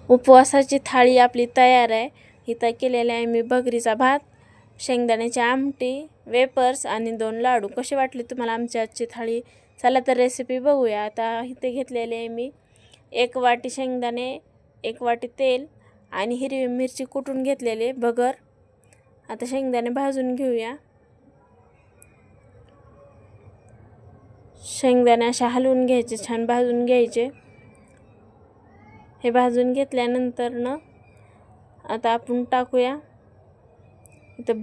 उपवासाची थाळी आपली तयार आहे। इथं केलेला आहे मी भगरीचा भात, शेंगदाण्याची आमटी, वेपर्स आणि 2 लाडू। कशी वाटली तुम्हाला आमची आजची थाळी? चला तर रेसिपी बघूया। आता इथे घेतलेले आहे मी 1 वाटी शेंगदाणे, 1 वाटी तेल आणि हिरवी मिरची कुटून घेतलेली भगर। आता शेंगदाणे भाजून घेऊया। शेंगदाणे अशा हलवून घ्यायचे, छान भाजून घ्यायचे। हे भाजून घेतल्यानंतर ना आता आपण टाकूया इथे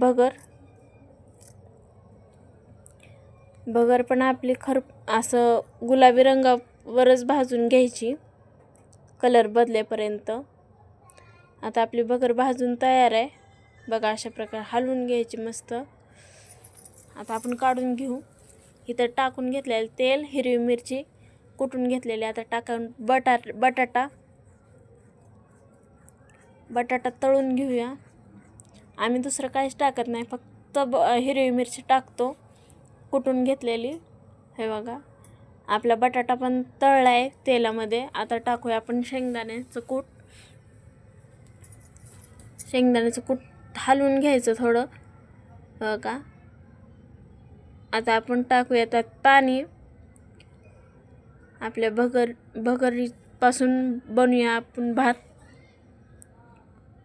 भगर पण आपली असं गुलाबी रंगावरच भाजून घ्यायची, कलर बदलेपर्यंत। आता आपली भगर भाजून तयार आहे बघा, अशा प्रकारे हलवून घ्यायची मस्त। आता आपण काढून घेऊ। इथं टाकून घेतलेले तेल, हिरवी मिरची कुटून घेतलेली। आता टाकून बटाटा तळून घेऊया। आम्ही दुसरं काहीच टाकत नाही, फक्त हिरवी मिरची टाकतो कुटून घेतलेली। हे बघा आपला बटाटा पण तळलाय तेलामध्ये। आता टाकूया आपण शेंगदाण्याचं कूट हलवून घ्यायचं थोडं बघा। आता आपण टाकूया त्यात पाणी। आपल्या भगरीपासून बनवूया आपण भात।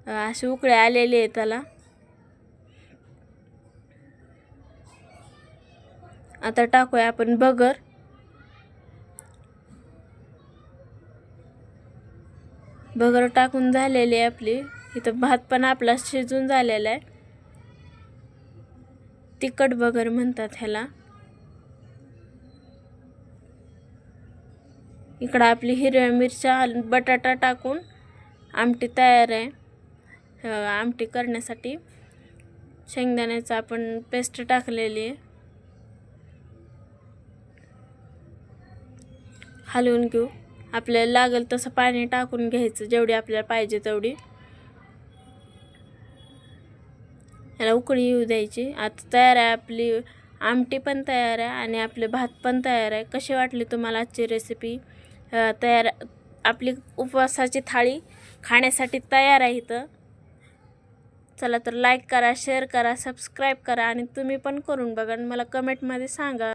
असे उकळे आलेले आहे त्याला। आता टाकूया आपण भगर टाकून झालेली आहे आपली। इथं भात पण आपला शिजून झालेला आहे। तिखट भगर म्हणतात ह्याला। इकडं आपली हिरव्या मिरच्या, बटाटा टाकून आमटी तयार आहे। आमटी करण्यासाठी शेंगदाण्याचं आपण पेस्ट टाकलेली आहे। हलवून घेऊ। आपल्याला लागेल तसं पाणी टाकून घ्यायचं, जेवढी आपल्याला पाहिजे तेवढी। याला उकळी येऊ द्यायची। आता तयार आहे आपली आमटी पण तयार आहे आणि आपले भात पण तयार आहे। कशी वाटली तुम्हाला आजची रेसिपी? आपली उपवासाची थाळी खाण्यासाठी तयार आहे इथं। चला तर लाईक करा, शेअर करा, सबस्क्राईब करा आणि तुम्ही पण करून बघा आणि मला कमेंटमध्ये सांगा।